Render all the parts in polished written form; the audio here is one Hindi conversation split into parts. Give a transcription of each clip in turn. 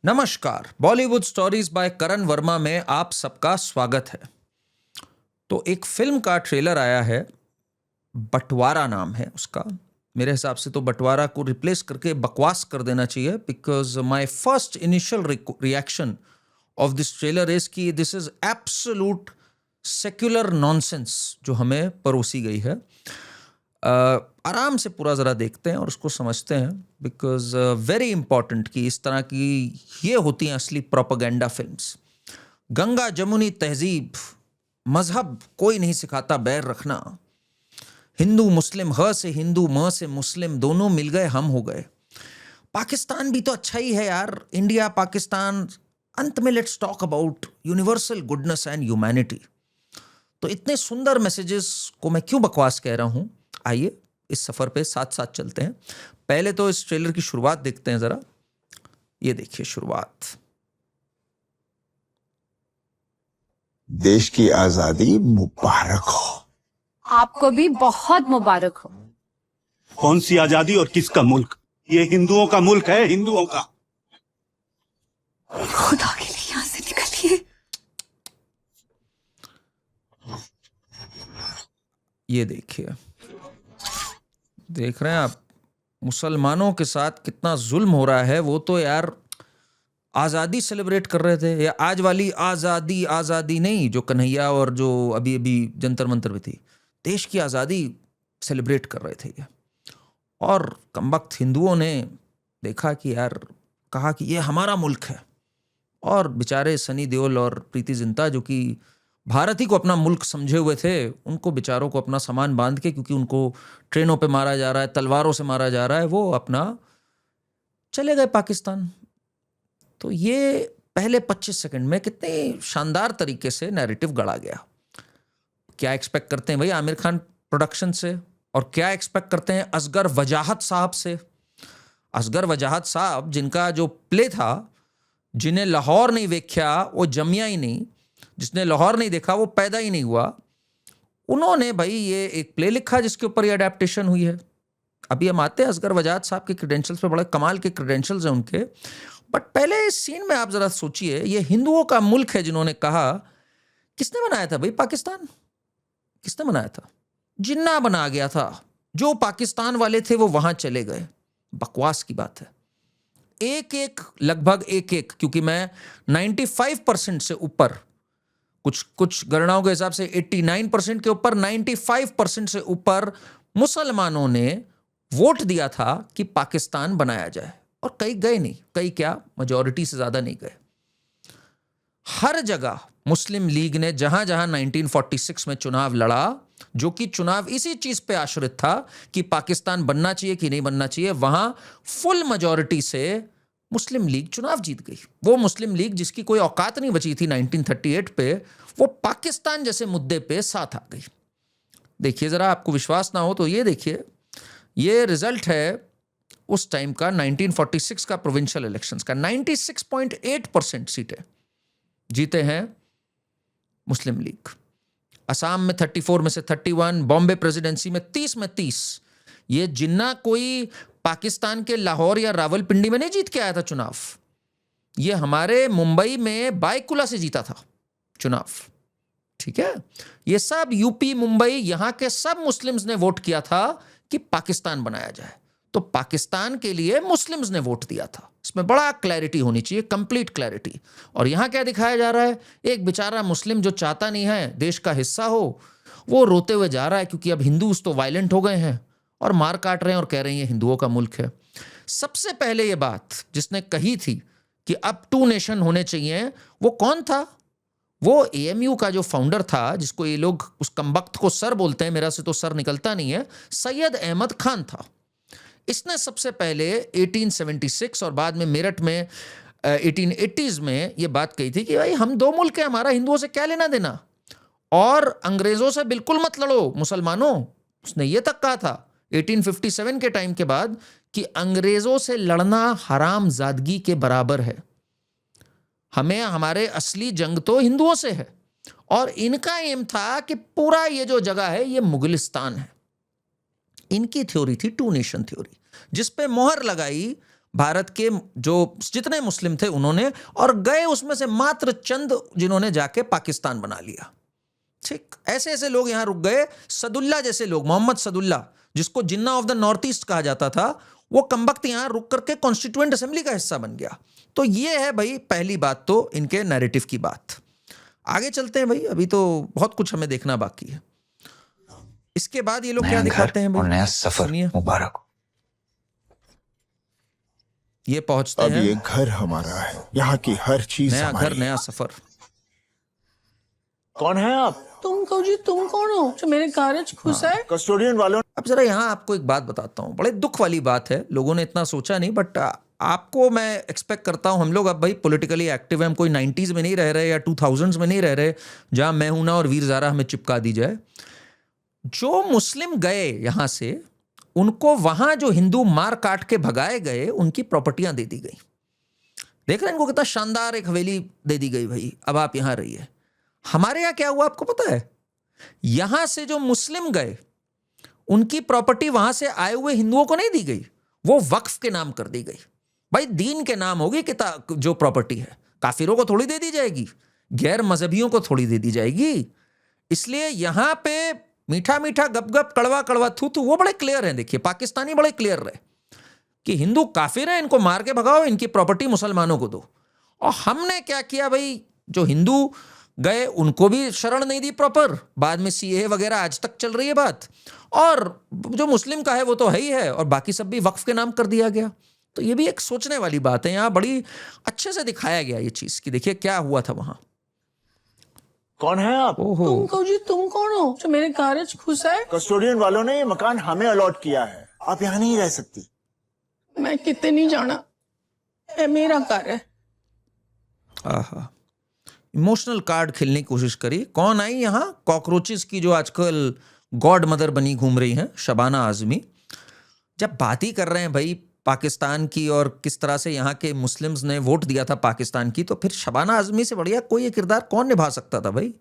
नमस्कार, बॉलीवुड स्टोरीज बाय करण वर्मा में आप सबका स्वागत है। तो एक फिल्म का ट्रेलर आया है, बंटवारा नाम है उसका। मेरे हिसाब से तो बंटवारा को रिप्लेस करके बकवास कर देना चाहिए, because my first initial reaction of this trailer is कि this is absolute secular nonsense जो हमें परोसी गई है। आराम से पूरा ज़रा देखते हैं और उसको समझते हैं, बिकॉज वेरी इंपॉर्टेंट कि इस तरह की ये होती हैं असली प्रोपेगेंडा फिल्म्स। गंगा जमुनी तहजीब, मजहब कोई नहीं सिखाता बैर रखना, हिंदू मुस्लिम, ह से हिंदू म से मुस्लिम, दोनों मिल गए हम हो गए। पाकिस्तान भी तो अच्छा ही है यार, इंडिया पाकिस्तान। अंत में let's talk about universal goodness and humanity. तो इतने सुंदर मैसेजेस को मैं क्यों बकवास कह रहा हूं, आइए इस सफर पे साथ साथ चलते हैं। पहले तो इस ट्रेलर की शुरुआत देखते हैं जरा। ये देखिए शुरुआत। देश की आजादी मुबारक हो। आपको भी बहुत मुबारक हो। कौन सी आजादी और किसका मुल्क? ये हिंदुओं का मुल्क है, हिंदुओं का। खुदा के लिए यहाँ से निकलिए। ये देखिए, देख रहे हैं आप मुसलमानों के साथ कितना जुल्म हो रहा है। वो तो यार आज़ादी सेलिब्रेट कर रहे थे, या आज वाली आज़ादी, आज़ादी नहीं जो कन्हैया और जो अभी अभी जंतर मंतर में थी, देश की आज़ादी सेलिब्रेट कर रहे थे ये। और कमबख्त हिंदुओं ने देखा कि यार, कहा कि ये हमारा मुल्क है। और बेचारे सनी देओल और प्रीति जिंटा जो कि भारत ही को अपना मुल्क समझे हुए थे, उनको बेचारों को अपना सामान बांध के, क्योंकि उनको ट्रेनों पे मारा जा रहा है, तलवारों से मारा जा रहा है, वो अपना चले गए पाकिस्तान। तो ये पहले 25 सेकंड में कितने शानदार तरीके से नैरेटिव गढ़ा गया। क्या एक्सपेक्ट करते हैं भाई आमिर खान प्रोडक्शन से, और क्या एक्सपेक्ट करते हैं असगर वजाहत साहब से। असगर वजाहत साहब जिनका जो प्ले था, जिन्हें लाहौर नहीं देखा वो जमिया ही नहीं, जिसने लाहौर नहीं देखा वो पैदा ही नहीं हुआ। उन्होंने भाई ये एक प्ले लिखा जिसके ऊपर ये अडेप्टेशन हुई है। अभी हम आते हैं असगर वजाहत साहब के क्रेडेंशियल्स पे, बड़े कमाल के क्रेडेंशियल्स हैं उनके। बट पहले इस सीन में आप जरा सोचिए, ये हिंदुओं का मुल्क है जिन्होंने कहा। किसने बनाया था भाई पाकिस्तान? किसने बनाया था? जिन्ना बना गया था। जो पाकिस्तान वाले थे वो वहां चले गए। बकवास की बात है। लगभग एक, क्योंकि मैं 95% से ऊपर, कुछ गणनाओं के हिसाब से 89% के ऊपर, 95% से ऊपर मुसलमानों ने वोट दिया था कि पाकिस्तान बनाया जाए। और कई गए नहीं, कई क्या मेजॉरिटी से ज्यादा नहीं गए। हर जगह मुस्लिम लीग ने जहां जहां 1946 में चुनाव लड़ा, जो कि चुनाव इसी चीज पे आश्रित था कि पाकिस्तान बनना चाहिए कि नहीं बनना चाहिए, वहां फुल मेजॉरिटी से मुस्लिम लीग चुनाव जीत गई। वो मुस्लिम लीग जिसकी कोई औकात नहीं बची थी 1938 पे, वो पाकिस्तान जैसे मुद्दे पे साथ आ गई। देखिए जरा, आपको विश्वास ना हो तो ये देखिए, ये रिजल्ट है उस टाइम का 1946 का प्रोविंशियल इलेक्शंस का। 96.8% सीटें जीते हैं मुस्लिम लीग। असम में 34 में से 31, बॉम्बे प्रेसिडेंसी में 30 में 30। ये जिन्ना कोई पाकिस्तान के लाहौर या रावलपिंडी में नहीं जीत के आया था चुनाव, ये हमारे मुंबई में बायकुला से जीता था चुनाव। ठीक है, ये सब यूपी, मुंबई, यहां के सब मुस्लिम्स ने वोट किया था कि पाकिस्तान बनाया जाए। तो पाकिस्तान के लिए मुस्लिम्स ने वोट दिया था। इसमें बड़ा क्लैरिटी होनी चाहिए, कंप्लीट क्लैरिटी। और यहां क्या दिखाया जा रहा है? एक बेचारा मुस्लिम जो चाहता नहीं है देश का हिस्सा हो, वो रोते हुए जा रहा है, क्योंकि अब हिंदूज तो वायलेंट हो गए हैं और मार काट रहे हैं और कह रहे हैं ये हिंदुओं का मुल्क है। सबसे पहले ये बात जिसने कही थी कि अब 2 नेशन होने चाहिए, वो कौन था? वो एएमयू का जो फाउंडर था, जिसको ये लोग उस कमबख्त को सर बोलते हैं, मेरा से तो सर निकलता नहीं है, सैयद अहमद खान था। इसने सबसे पहले 1876 और बाद में मेरठ में 1880s में ये बात कही थी कि भाई हम 2 मुल्क हैं, हमारा हिंदुओं से क्या लेना देना, और अंग्रेजों से बिल्कुल मत लड़ो मुसलमानों। उसने ये तक कहा था 1857 के टाइम के बाद कि अंग्रेजों से लड़ना हरामजादगी के बराबर है। हमें, हमारे असली जंग तो हिंदुओं से है। और इनका एम था कि पूरा ये जो जगह है ये मुगलिस्तान है। इनकी थ्योरी थी 2 नेशन थ्योरी, जिस पे मोहर लगाई भारत के जो जितने मुस्लिम थे उन्होंने, और गए उसमें से मात्र चंद जिन्होंने जाके पाकिस्तान बना लिया। ठीक, ऐसे ऐसे लोग यहां रुक गए। सदुल्ला जैसे लोग, मोहम्मद सदुल्ला, जिसको जिन्ना ऑफ द नॉर्थ ईस्ट कहा जाता था, वो कमबख्त यहां रुक करके कॉन्स्टिट्यूएंट असेंबली का हिस्सा बन गया। तो ये है भाई पहली बात, तो इनके नैरेटिव की बात। आगे चलते हैं भाई, अभी तो बहुत कुछ हमें देखना बाकी है। इसके बाद ये लोग क्या दिखाते हैं भाई, और नया सफर सुनिए। मुबारक हो। ये पहुंचते अब हैं, ये घर हमारा है, यहाँ की हर चीज नया घर हमारी है। नया सफर। कौन है आप? तुम कहो जी, तुम कौन हो जो मेरे कारज खुश है? कस्टोडियन वालों अब जरा यहाँ आपको एक बात बताता हूँ, बड़े दुख वाली बात है, लोगों ने इतना सोचा नहीं, बट आपको मैं एक्सपेक्ट करता हूँ, हम लोग अब भाई पॉलिटिकली एक्टिव हैं, हम कोई 90s में नहीं रह रहे या 2000s में नहीं रह रहे जहाँ मैं हूं ना और वीर ज़ारा हमें चिपका दी जाए। जो मुस्लिम गए यहाँ से, उनको वहाँ जो हिंदू मार काट के भगाए गए, उनकी प्रॉपर्टियां दे दी गई। देख रहे हैं इनको कितना शानदार एक हवेली दे दी गई, भाई अब आप यहाँ रहिए। हमारे यहाँ क्या हुआ आपको पता है? यहां से जो मुस्लिम गए, उनकी प्रॉपर्टी वहां से आए हुए हिंदुओं को नहीं दी गई, वो वक्फ के नाम कर दी गई। भाई दीन के नाम होगी किताब जो प्रॉपर्टी है, काफिरों को थोड़ी दे दी जाएगी, गैर मजहबियों को थोड़ी दे दी जाएगी। इसलिए यहां पे मीठा मीठा गप गप कड़वा कड़वा थू थू, वो बड़े क्लियर हैं। देखिए पाकिस्तानी बड़े क्लियर रहे कि हिंदू काफिर हैं, इनको मार के भगाओ, इनकी प्रॉपर्टी मुसलमानों को दो। और हमने क्या किया भाई, जो हिंदू गए उनको भी शरण नहीं दी प्रॉपर, बाद में सीए वगैरह आज तक चल रही है बात, और जो मुस्लिम का है वो तो है ही है, और बाकी सब भी वक्फ के नाम कर दिया गया। तो ये भी एक सोचने वाली बात है, यहाँ बड़ी अच्छे से दिखाया गया ये चीज कि देखिए क्या हुआ था वहां। कौन है आप? ओहो, तुम कहो जी, तुम कौन हो जो मेरे कारज खुश है? कस्टोडियन वालों ने ये मकान हमें अलॉट किया है, आप यहाँ नहीं रह सकती। मैं कितने नहीं जाना, ये मेरा घर है। आहा, इमोशनल कार्ड खेलने की कोशिश करी। कौन आई यहाँ? कॉकरोचेस की जो आजकल गॉड मदर बनी घूम रही हैं, शबाना आजमी। जब बात ही कर रहे हैं भाई पाकिस्तान की और किस तरह से यहाँ के मुस्लिम्स ने वोट दिया था पाकिस्तान की, तो फिर शबाना आजमी से बढ़िया कोई ये किरदार कौन निभा सकता था भाई।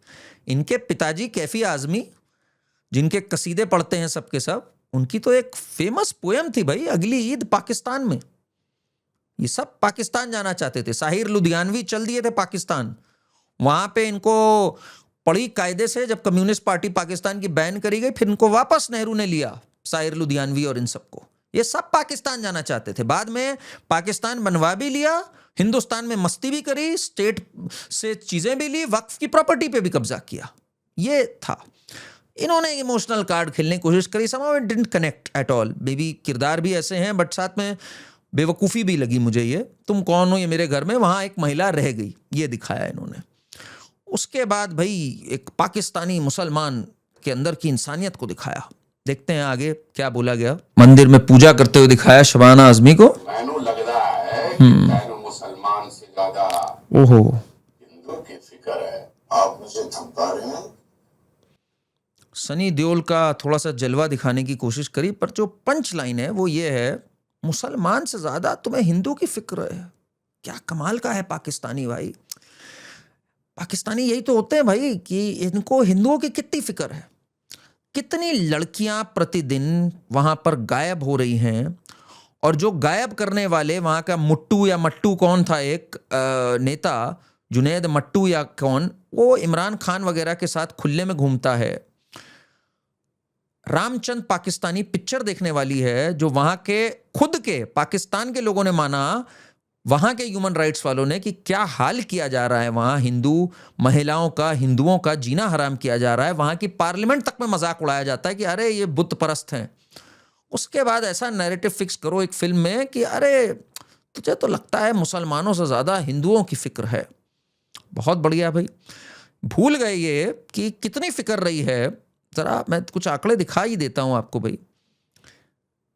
इनके पिताजी कैफी आजमी, जिनके कसीदे पढ़ते हैं सबके सब, उनकी तो एक फेमस पोएम थी भाई, अगली ईद पाकिस्तान में। ये सब पाकिस्तान जाना चाहते थे, साहिर लुधियानवी चल दिए थे पाकिस्तान। वहां पे इनको पड़ी कायदे से, जब कम्युनिस्ट पार्टी पाकिस्तान की बैन करी गई, फिर इनको वापस नेहरू ने लिया, साहिर लुधियानवी और इन सबको। ये सब पाकिस्तान जाना चाहते थे। बाद में पाकिस्तान बनवा भी लिया, हिंदुस्तान में मस्ती भी करी, स्टेट से चीजें भी ली, वक्फ की प्रॉपर्टी पे भी कब्जा किया। ये था। इन्होंने इमोशनल कार्ड खेलने की कोशिश करी, somehow it didn't connect at all। May be किरदार भी ऐसे हैं, बट साथ में बेवकूफ़ी भी लगी मुझे ये। तुम कौन हो ये मेरे घर में, वहाँ एक महिला रह गई, ये दिखाया इन्होंने। उसके बाद भाई एक पाकिस्तानी मुसलमान के अंदर की इंसानियत को दिखाया। देखते हैं आगे क्या बोला गया। मंदिर में पूजा करते हुए दिखाया शबाना आजमी को। मैनू लगता है कि मैनू मुसलमान से ज्यादा ओहो, हिंदू की फिक्र है। आप मुझे धमका रहे हैं? सनी देओल का थोड़ा सा जलवा दिखाने की कोशिश करी, पर जो पंच लाइन है वो ये है, मुसलमान से ज्यादा तुम्हें हिंदू की फिक्र है। क्या कमाल का है पाकिस्तानी भाई। पाकिस्तानी यही तो होते हैं भाई कि इनको हिंदुओं की कितनी फिक्र है। कितनी लड़कियां प्रतिदिन वहां पर गायब हो रही हैं, और जो गायब करने वाले वहां का मुट्टू या मट्टू कौन था, एक नेता जुनैद मट्टू या कौन, वो इमरान खान वगैरह के साथ खुले में घूमता है। रामचंद पाकिस्तानी पिक्चर देखने वाली है, जो वहां के खुद के पाकिस्तान के लोगों ने माना, वहां के ह्यूमन राइट्स वालों ने, कि क्या हाल किया जा रहा है वहां, हिंदू महिलाओं का, हिंदुओं का जीना हराम किया जा रहा है। वहां की पार्लियामेंट तक में मजाक उड़ाया जाता है कि अरे ये बुत परस्त हैं। उसके बाद ऐसा नैरेटिव फिक्स करो एक फिल्म में कि अरे तुझे तो लगता है मुसलमानों से ज्यादा हिंदुओं की फिक्र है। बहुत बढ़िया भाई। भूल गए ये कि कितनी फिक्र रही है। जरा मैं कुछ आंकड़े दिखा ही देता हूं आपको भाई।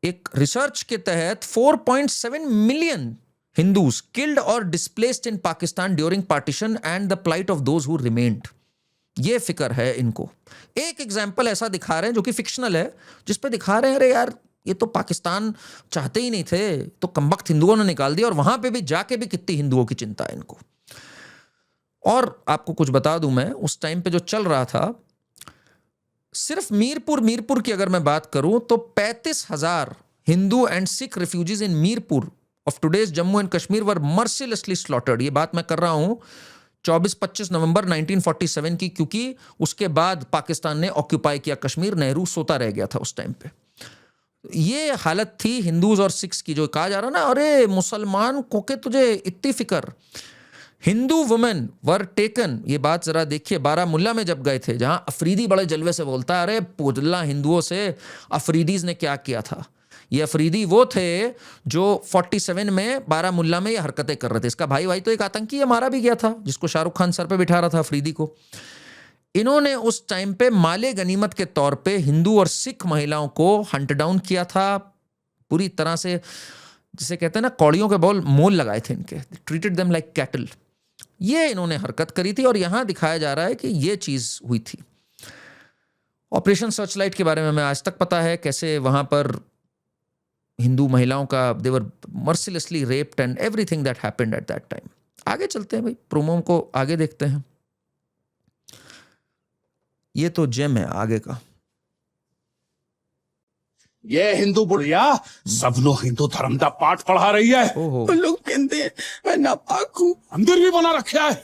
एक रिसर्च के तहत 4.7 million Hindus killed or displaced in Pakistan during partition and the plight of those who remained। ये फिक्र है इनको। एक एग्जाम्पल ऐसा दिखा रहे हैं जो कि फिक्शनल है, जिस पे दिखा रहे हैं अरे यार ये तो पाकिस्तान चाहते ही नहीं थे, तो कमबख्त हिंदुओं ने निकाल दिया, और वहां पे भी जाके भी कितनी हिंदुओं की चिंता है इनको। और आपको कुछ बता दूं मैं, उस टाइम पे जो चल रहा था, सिर्फ मीरपुर की अगर मैं बात करूं तो 35,000 Hindu and Sikh refugees in Mirpur of today's Jammu and Kashmir were mercilessly slaughtered. ये बात मैं कर रहा हूँ 24-25 नवंबर 1947 की, क्योंकि उसके बाद पाकिस्तान ने ऑक्यूपाई किया कश्मीर, नेहरू सोता रह गया था उस टाइम पे। ये हालत थी हिंदूज और सिख्स की, जो कहा जा रहा ना, अरे मुसलमान को के तुझे इतनी फिक्र। हिंदू वुमेन वर टेकन, ये बात जरा देखिए, बारामुल्ला में जब गए थे, जहां अफरीदी बड़े जलवे से बोलता है, अरे पुदला हिंदुओं से अफरीदीज ने क्या किया था। ये अफरीदी वो थे जो 47 में बारामुल्ला में ये हरकतें कर रहे थे। इसका भाई भाई तो एक आतंकी है, मारा भी गया था, जिसको शाहरुख खान सर पे बिठा रहा था, अफरीदी को। इन्होंने उस टाइम पे माले गनीमत के तौर पे हिंदू और सिख महिलाओं को हंट डाउन किया था पूरी तरह से, जिसे कहते हैं ना, कौड़ियों के मोल लगाए थे इनके, ट्रीटेड देम लाइक कैटल। ये इन्होंने हरकत करी थी और यहां दिखाया जा रहा है कि ये चीज हुई थी। ऑपरेशन सर्चलाइट के बारे में हमें आज तक पता है कैसे वहां पर हिंदू महिलाओं का, they were mercilessly raped and everything that happened at that time. आगे चलते हैं भाई, प्रोमो को आगे देखते हैं। ये तो जेम है आगे का। ये हिंदू बुढ़िया सब लोग हिंदू धर्म का पाठ पढ़ा रही है। ओहो, वो लोग कहते हैं मैं नापाक हूँ। मंदिर भी बना रखा है,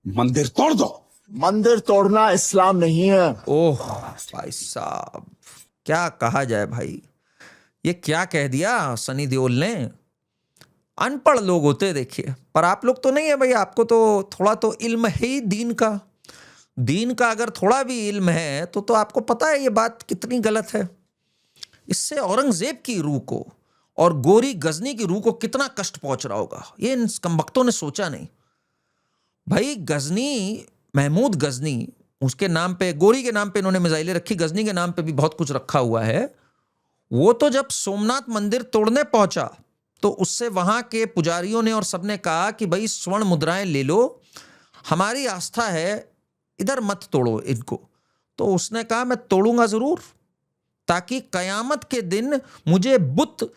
मंदिर तोड़ दो। मंदिर तोड़ना इस्लाम नहीं है। ओह भाई साहब, क्या कहा जाए भाई, ये क्या कह दिया सनी देओल ने। अनपढ़ लोग होते देखिए, पर आप लोग तो नहीं है भाई, आपको तो थोड़ा तो इल्म है ही दीन का। दीन का अगर थोड़ा भी इल्म है तो आपको पता है ये बात कितनी गलत है। इससे औरंगजेब की रूह को और गोरी गजनी की रूह को कितना कष्ट पहुंच रहा होगा, ये इन कमबख्तों ने सोचा नहीं। भाई गजनी, महमूद गजनी, उसके नाम पे, गोरी के नाम पे इन्होंने मिसाइलें रखी, गजनी के नाम पे भी बहुत कुछ रखा हुआ है। वो तो जब सोमनाथ मंदिर तोड़ने पहुंचा तो उससे वहां के पुजारियों ने और सबने कहा कि भाई स्वर्ण मुद्राएं ले लो, हमारी आस्था है, इधर मत तोड़ो इनको। तो उसने कहा मैं तोड़ूंगा जरूर, ताकि कयामत के दिन मुझे बुत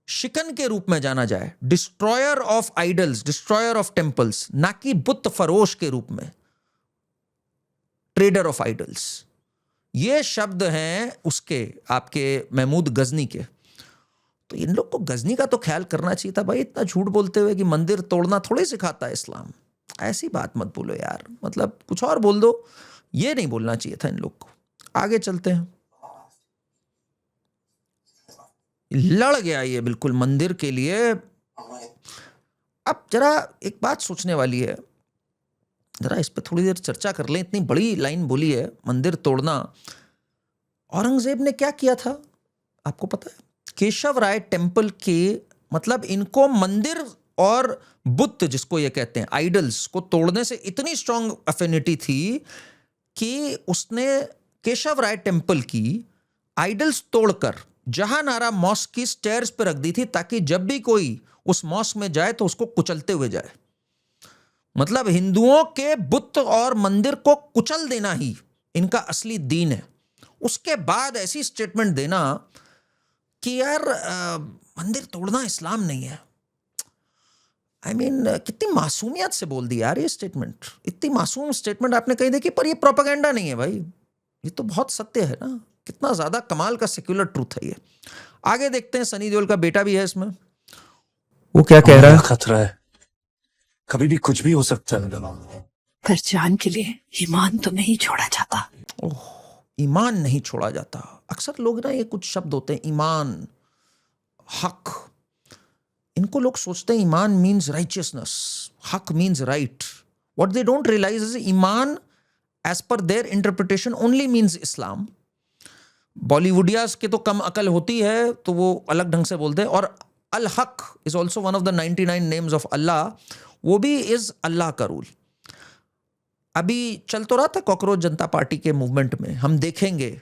शिकन के रूप में जाना जाए, destroyer of idols, destroyer of temples, ना कि बुत फरोश के रूप में, ट्रेडर ऑफ आइडल्स। ये शब्द हैं उसके, आपके महमूद गजनी के। तो इन लोग को गजनी का तो ख्याल करना चाहिए था भाई, इतना झूठ बोलते हुए कि मंदिर तोड़ना थोड़े सिखाता है इस्लाम। ऐसी बात मत बोलो यार, मतलब कुछ और बोल दो, ये नहीं बोलना चाहिए था इन लोग को। आगे चलते हैं। लड़ गया ये बिल्कुल मंदिर के लिए। अब जरा एक बात सोचने वाली है, जरा इस पर थोड़ी देर चर्चा कर लें। इतनी बड़ी लाइन बोली है, मंदिर तोड़ना। औरंगजेब ने क्या किया था आपको पता है? केशव राय टेम्पल के, मतलब इनको मंदिर और बुत, जिसको ये कहते हैं आइडल्स, को तोड़ने से इतनी स्ट्रांग अफिनिटी थी कि उसने केशव राय टेम्पल की आइडल्स तोड़कर जहानारा मॉस्क की स्टेयर्स पर रख दी थी, ताकि जब भी कोई उस मॉस्क में जाए तो उसको कुचलते हुए जाए। मतलब हिंदुओं के बुत और मंदिर को कुचल देना ही इनका असली दीन है। उसके बाद ऐसी स्टेटमेंट देना कि यार मंदिर तोड़ना इस्लाम नहीं है। आई मीन कितनी मासूमियत से बोल दी यार ये स्टेटमेंट। इतनी मासूम स्टेटमेंट आपने कहीं देखी, पर ये प्रोपेगेंडा नहीं है भाई, ये तो बहुत सत्य है ना। कितना ज्यादा कमाल का सेक्युलर ट्रूथ है ये। आगे देखते हैं, सनी देओल का बेटा भी है इसमें, वो क्या कह रहा है। खतरा है, कभी भी कुछ भी हो सकता है। पर जान के लिए ईमान तो नहीं छोड़ा जाता। ओह, ईमान नहीं छोड़ा जाता। अक्सर लोग ना, ये कुछ शब्द होते हैं, ईमान, हक, इनको लोग सोचते हैं ईमान मीन्स राइचियसनेस, हक means right. What they don't realise is ईमान as per their interpretation only means Islam. बॉलीवुडियाज के तो कम अकल होती है तो वो अलग ढंग से बोलते हैं। और अल हक is also one of the 99 names of Allah, वो भी इज अल्लाह का रूल। अभी चल तो रहा था कॉकरोच जनता पार्टी के मूवमेंट में, हम देखेंगे,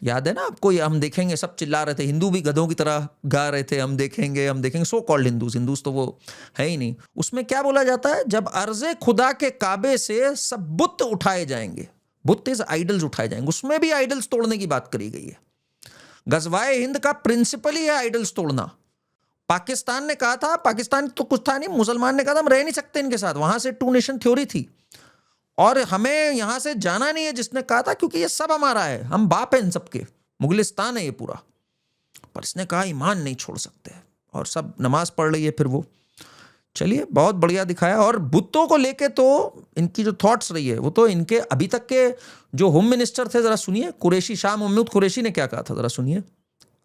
याद है ना आपको, ये हम देखेंगे सब चिल्ला रहे थे, हिंदू भी गधों की तरह गा रहे थे, हम देखेंगे हम देखेंगे। सो कॉल्ड हिंदूज तो वो है ही नहीं। उसमें क्या बोला जाता है, जब अर्ज़े खुदा के काबे से सब बुत उठाए जाएंगे, बुत इज आइडल्स उठाए जाएंगे, उसमें भी आइडल्स तोड़ने की बात करी गई है। गजवाए हिंद का प्रिंसिपल ही है आइडल्स तोड़ना। पाकिस्तान ने कहा था, पाकिस्तान तो कुछ था नहीं, मुसलमान ने कहा था हम रह नहीं सकते इनके साथ, वहां से टू नेशन थ्योरी थी और हमें यहां से जाना नहीं है, जिसने कहा था, क्योंकि ये सब हमारा है, हम बाप हैं इन सबके, मुगलिस्तान है ये पूरा। पर इसने कहा ईमान नहीं छोड़ सकते। और सब नमाज पढ़ रही है फिर वो। चलिए, बहुत बढ़िया दिखाया। और बुतों को लेके तो इनकी जो थॉट्स रही है वो तो इनके अभी तक के जो होम मिनिस्टर थे, जरा सुनिए कुरैशी, शाह महमूद कुरैशी ने क्या कहा था, जरा सुनिए।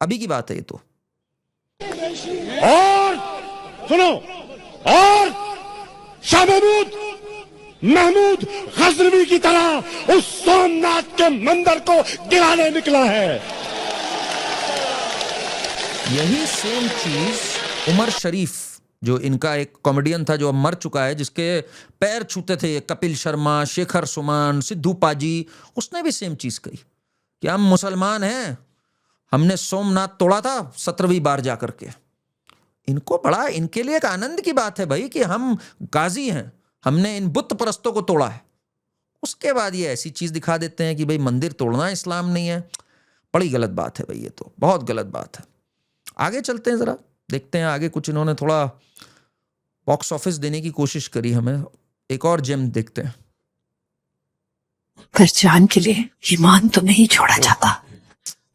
अभी की बात है ये तो। और सुनो, और शाह महमूद गजनवी की तरह उस सोमनाथ के मंदिर को गिराने निकला है। यही सेम चीज उमर शरीफ, जो इनका एक कॉमेडियन था जो अब मर चुका है, जिसके पैर छूते थे कपिल शर्मा, शेखर सुमन, सिद्धू पाजी, उसने भी सेम चीज कही कि हम मुसलमान हैं, हमने सोमनाथ तोड़ा था 17वीं बार जा करके। इनको बड़ा, इनके लिए एक आनंद की बात है भाई कि हम गाजी हैं, हमने इन बुत परस्तों को तोड़ा है। उसके बाद ये ऐसी चीज दिखा देते हैं कि भाई मंदिर तोड़ना इस्लाम नहीं है। बड़ी गलत बात है भाई, ये तो बहुत गलत बात है। आगे चलते हैं, जरा देखते हैं आगे कुछ। इन्होंने थोड़ा बॉक्स ऑफिस देने की कोशिश करी हमें। एक और जेम देखते हैं। पर जान के लिए ईमान तो नहीं छोड़ा जाता।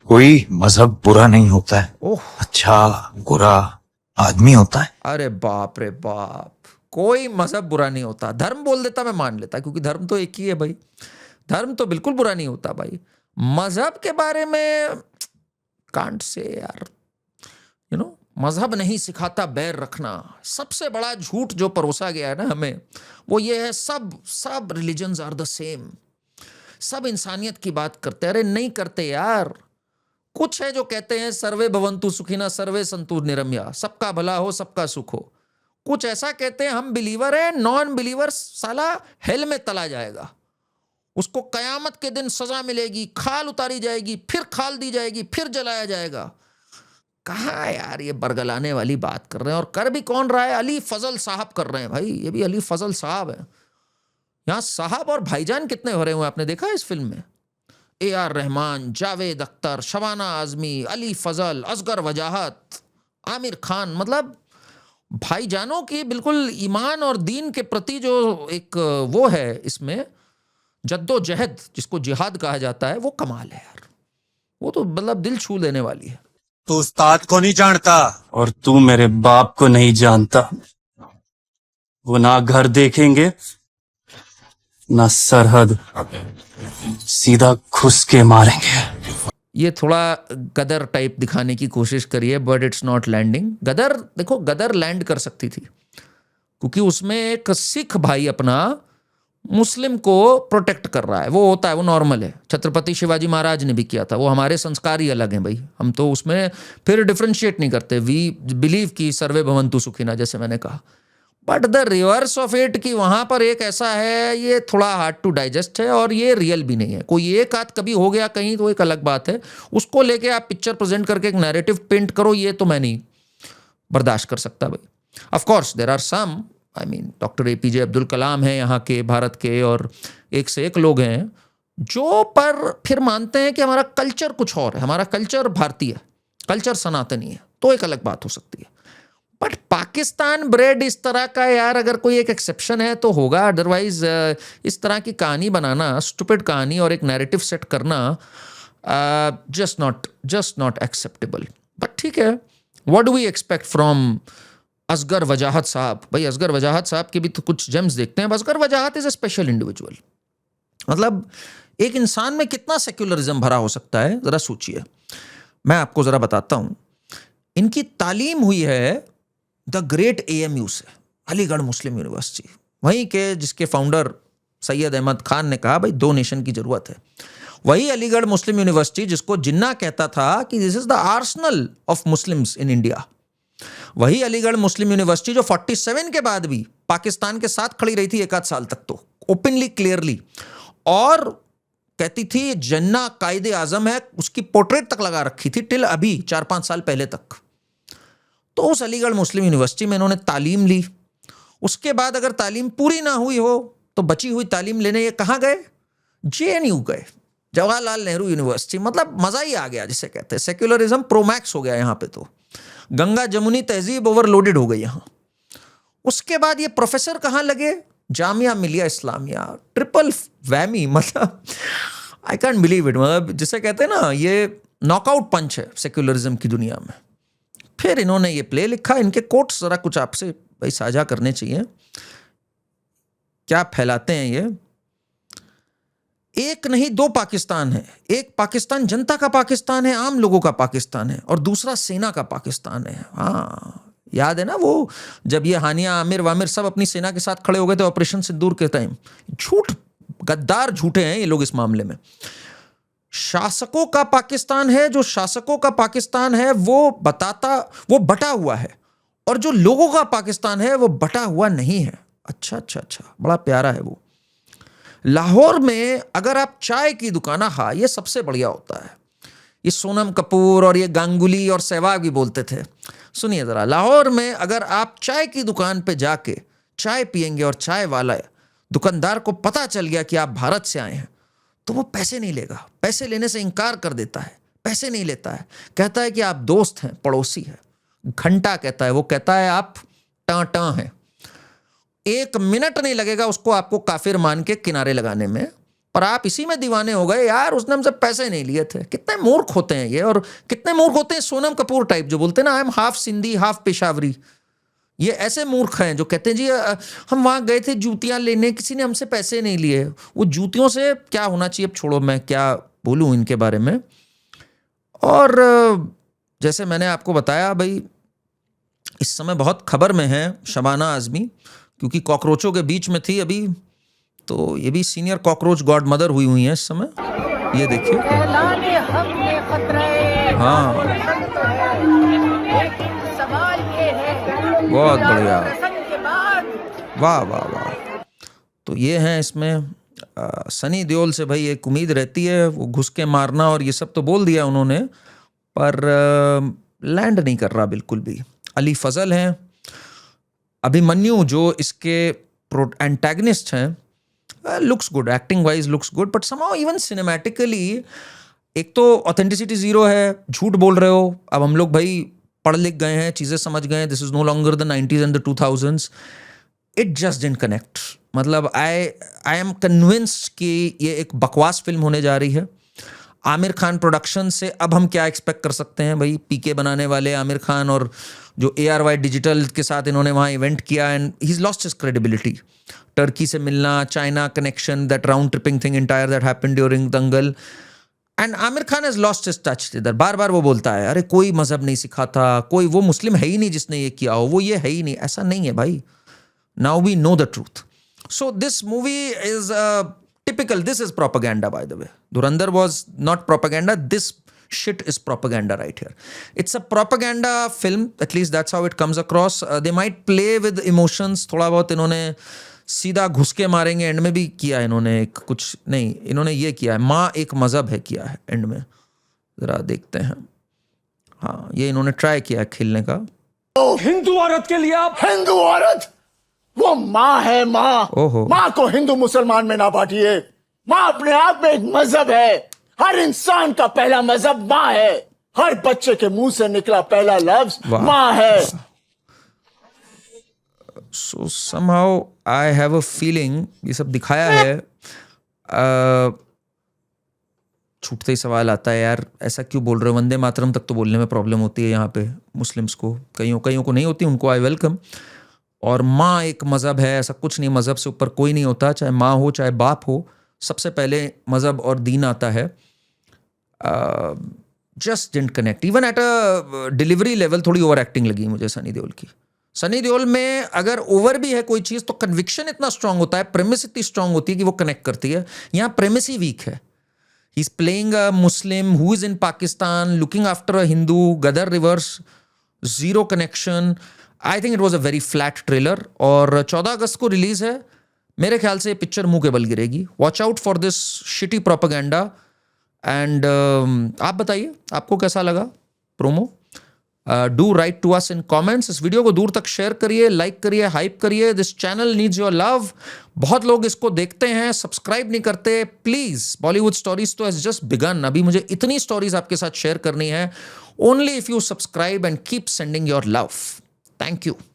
कोई मजहब बुरा नहीं होता है, ओह, अच्छा बुरा आदमी होता है। अरे बाप रे बाप, कोई मजहब बुरा नहीं होता। धर्म बोल देता मैं मान लेता, क्योंकि धर्म तो एक ही है भाई। धर्म तो बिल्कुल बुरा नहीं होता भाई। मजहब के बारे में कांट से यार, मजहब नहीं सिखाता बैर रखना। सबसे बड़ा झूठ जो परोसा गया है ना हमें, वो ये है सब रिलीजन्स आर द सेम, सब इंसानियत की बात करते हैं। अरे नहीं करते यार। कुछ है जो कहते हैं सर्वे भवन्तु सुखिनः सर्वे सन्तु निरम्या, सबका भला हो सबका सुख हो। कुछ ऐसा कहते हैं हम बिलीवर हैं, नॉन बिलीवर साला हेल में तला जाएगा, उसको कयामत के दिन सजा मिलेगी, खाल उतारी जाएगी, फिर खाल दी जाएगी, फिर जलाया जाएगा। कहाँ यार ये बरगलाने वाली बात कर रहे हैं। और कर भी कौन रहा है? अली फजल साहब कर रहे हैं भाई। ये भी अली फजल साहब है। यहाँ साहब और भाईजान कितने भरे हुए आपने देखा है इस फिल्म में? AR रहमान, जावेद अख्तर, शबाना आजमी, अली फजल, असगर वजाहत, आमिर खान। मतलब भाईजानों की बिल्कुल ईमान और दीन के प्रति जो एक वो है इसमें जद्दोजहद, जिसको जिहाद कहा जाता है, वो कमाल है यार। वो तो मतलब दिल छू लेने वाली है। तू उस्ताद को नहीं जानता और तू मेरे बाप को नहीं जानता। वो ना घर देखेंगे ना सरहद, सीधा घुस के मारेंगे। ये थोड़ा गदर टाइप दिखाने की कोशिश करी है, बट इट्स नॉट लैंडिंग। गदर देखो, गदर लैंड कर सकती थी, क्योंकि उसमें एक सिख भाई अपना मुस्लिम को प्रोटेक्ट कर रहा है। वो होता है, वो नॉर्मल है। छत्रपति शिवाजी महाराज ने भी किया था। वो हमारे संस्कार ही अलग हैं भाई, हम तो उसमें फिर डिफ्रेंशिएट नहीं करते। वी बिलीव कि सर्वे भवन्तु सुखिनः, जैसे मैंने कहा। But the reverse of it कि वहां पर एक ऐसा है, ये थोड़ा हार्ड टू डाइजेस्ट है और ये रियल भी नहीं है। कोई एक आध कभी हो गया कहीं तो एक अलग बात है, उसको लेके आप पिक्चर प्रेजेंट करके एक नैरेटिव पेंट करो, ये तो मैं नहीं बर्दाश्त कर सकता भाई। Of course there are some, I mean doctor APJ Abdul Kalam है यहाँ के, भारत के, और एक से एक लोग हैं जो पर फिर मानते हैं कि हमारा कल्चर कुछ और है, हमारा कल्चर भारतीय, कल्चर सनातनी है, तो एक अलग बात हो सकती है। बट पाकिस्तान ब्रेड इस तरह का यार, अगर कोई एक एक्सेप्शन है तो होगा, अदरवाइज इस तरह की कहानी बनाना, स्टूपिड कहानी और एक नैरेटिव सेट करना, जस्ट नॉट एक्सेप्टेबल। बट ठीक है, what do we expect from Asghar Wajahat साहब? भाई असगर वजाहत साहब के भी तो कुछ जेम्स देखते हैं। असगर वजाहत इज अ स्पेशल इंडिविजुअल। मतलब एक इंसान में कितना सेक्युलरिज्म भरा हो सकता है, जरा सोचिए। मैं आपको जरा बताता हूं। इनकी तालीम हुई है द ग्रेट AMU से, अलीगढ़ मुस्लिम यूनिवर्सिटी, वहीं के जिसके फाउंडर सैयद अहमद खान ने कहा भाई 2 नेशन की जरूरत है। वही अलीगढ़ मुस्लिम यूनिवर्सिटी जिसको जिन्ना कहता था कि this is the Arsenal of Muslims in India. वही अलीगढ़ मुस्लिम यूनिवर्सिटी जो 47 के बाद भी पाकिस्तान के साथ खड़ी रही थी 1 आध साल तक, तो ओपनली क्लियरली, और कहती थी जिन्ना कायदे आजम है, उसकी पोर्ट्रेट तक लगा रखी थी टिल अभी 4-5 साल पहले तक। तो उस अलीगढ़ मुस्लिम यूनिवर्सिटी में इन्होंने तालीम ली। उसके बाद अगर तालीम पूरी ना हुई हो तो बची हुई तालीम लेने ये कहाँ गए? JNU गए, जवाहरलाल नेहरू यूनिवर्सिटी। मतलब मजा ही आ गया जिसे कहते हैं, सेक्युलरिज्म प्रोमैक्स हो गया यहाँ पे। तो गंगा जमुनी तहजीब ओवरलोडेड हो गई यहाँ। उसके बाद ये प्रोफेसर कहाँ लगे? Jamia Millia Islamia, triple whammy. मतलब आई कैंट बिलीव इट। मतलब जिसे कहते हैं ना, ये नॉकआउट पंच है सेक्युलरिज्म की दुनिया में। फिर इन्होंने ये प्ले लिखा, इनके कोट्स जरा कुछ आपसे भाई साझा करने चाहिए, क्या फैलाते हैं ये। एक नहीं दो पाकिस्तान है, एक पाकिस्तान जनता का पाकिस्तान है, आम लोगों का पाकिस्तान है, और दूसरा सेना का पाकिस्तान है। हाँ, याद है ना वो जब ये हानिया आमिर वामिर सब अपनी सेना के साथ खड़े हो गए थे ऑपरेशन सिंदूर के टाइम। झूठ, गद्दार झूठे हैं ये लोग इस मामले में। शासकों का पाकिस्तान है, जो शासकों का पाकिस्तान है वो बटा हुआ है, और जो लोगों का पाकिस्तान है वो बटा हुआ नहीं है। अच्छा, बड़ा प्यारा है वो। लाहौर में अगर आप चाय की दुकान, हाँ ये सबसे बढ़िया होता है, ये सोनम कपूर और ये गांगुली और सहवाग भी बोलते थे। सुनिए जरा, लाहौर में अगर आप चाय की दुकान पे जाके चाय पिएंगे और चाय वाला दुकानदार को पता चल गया कि आप भारत से आए हैं, तो वो पैसे नहीं लेगा, पैसे लेने से इनकार कर देता है, पैसे नहीं लेता है, कहता है कि आप दोस्त हैं, पड़ोसी हैं। घंटा कहता है, वो कहता है आप टाँ हैं। 1 मिनट नहीं लगेगा उसको आपको काफिर मान के किनारे लगाने में, पर आप इसी में दीवाने हो गए, यार उसने हमसे पैसे नहीं लिए थे। कितने मूर्ख होते हैं ये, और कितने मूर्ख होते हैं सोनम कपूर टाइप, जो बोलते हैं ना I am half Sindhi half Peshawari. ये ऐसे मूर्ख हैं जो कहते हैं जी हम वहाँ गए थे जूतियाँ लेने, किसी ने हमसे पैसे नहीं लिए। वो जूतियों से क्या होना चाहिए, अब छोड़ो, मैं क्या बोलूँ इनके बारे में। और जैसे मैंने आपको बताया भाई, इस समय बहुत खबर में है शबाना आजमी, क्योंकि कॉकरोचों के बीच में थी अभी, तो ये भी सीनियर कॉकरोच गॉड मदर हुई हैं इस समय। ये देखिए, हाँ बहुत बढ़िया, वाह वाह वाह। तो ये हैं इसमें सनी देओल से भाई एक उम्मीद रहती है, वो घुस के मारना और ये सब तो बोल दिया उन्होंने, पर लैंड नहीं कर रहा बिल्कुल भी। अली फजल हैं, अभिमन्यु जो इसके एंटेगनिस्ट हैं, looks good, acting wise looks good, but somehow even cinematically एक तो ऑथेंटिसिटी जीरो है, झूठ बोल रहे हो। अब हम लोग भाई पढ़ लिख गए हैं, चीज़ें समझ गए हैं, this is no longer the 90s and the 2000s। It just didn't connect. मतलब आई एम कन्विंस्ड कि ये एक बकवास फिल्म होने जा रही है। आमिर खान प्रोडक्शन से अब हम क्या एक्सपेक्ट कर सकते हैं भाई, पीके बनाने वाले आमिर खान, और जो ARY डिजिटल के साथ इन्होंने वहाँ इवेंट किया, and he is lost his credibility. Turkey से मिलना, China connection, that round tripping thing entire that happened during Dangal, and Aamir Khan has lost his touch इधर। बार बार वो बोलता है अरे कोई मजहब नहीं सिखाता, कोई वो मुस्लिम है ही नहीं जिसने ये किया हो, वो ये है ही नहीं। ऐसा नहीं है भाई, now we know the truth. So this movie is typical, this is propaganda by the way. Dhurandhar was not propaganda, this shit is propaganda right here. It's a propaganda film, at least that's how it comes across. They might play with emotions, थोड़ा बहुत इन्होंने सीधा घुस के मारेंगे एंड में भी किया इन्होंने, एक कुछ नहीं, इन्होंने ये किया है, माँ एक मजहब है किया है एंड में, जरा देखते हैं। हाँ, ये इन्होंने ट्राई किया है खेलने का। हिंदू औरत के लिए आप हिंदू औरत, वो माँ है, माँ। ओहो। माँ को हिंदू मुसलमान में ना बांटिए। माँ अपने आप में एक मजहब है। हर इंसान का पहला मजहब माँ है। हर बच्चे के मुंह से निकला पहला लफ्ज माँ है। So somehow I have a feeling ये सब दिखाया है। छूटते ही सवाल आता है यार, ऐसा क्यों बोल रहे हो? वंदे मातरम तक तो बोलने में प्रॉब्लम होती है यहाँ पे मुस्लिम्स को, कईयों को नहीं होती, उनको आई वेलकम। और माँ एक मज़हब है, ऐसा कुछ नहीं, मज़हब से ऊपर कोई नहीं होता, चाहे माँ हो चाहे बाप हो, सबसे पहले मज़हब और दीन आता है। Just didn't connect. Even at a delivery level थोड़ी ओवर एक्टिंग लगी मुझे सनी देओल की। सनी देओल में अगर ओवर भी है कोई चीज़ तो कन्विक्शन इतना स्ट्रांग होता है, प्रेमिस इतनी स्ट्रांग होती है कि वो कनेक्ट करती है। यहाँ प्रेमिस ही वीक है। He is playing a Muslim who is in Pakistan looking after a Hindu, Gadar reverse, zero connection. I think it was a very flat trailer. और 14 अगस्त को रिलीज है, मेरे ख्याल से ये पिक्चर मुंह के बल गिरेगी। Watch out for this shitty propaganda. And आप बताइए आपको कैसा लगा promo. Do write to us in comments. इस वीडियो को दूर तक शेयर करिए, लाइक करिए, हाइप करिए। This channel needs your love. बहुत लोग इसको देखते हैं, सब्सक्राइब नहीं करते। प्लीज, बॉलीवुड स्टोरीज तो हैज जस्ट बिगन। अभी मुझे इतनी स्टोरीज आपके साथ शेयर करनी है। Only if you subscribe and keep sending your love. Thank you.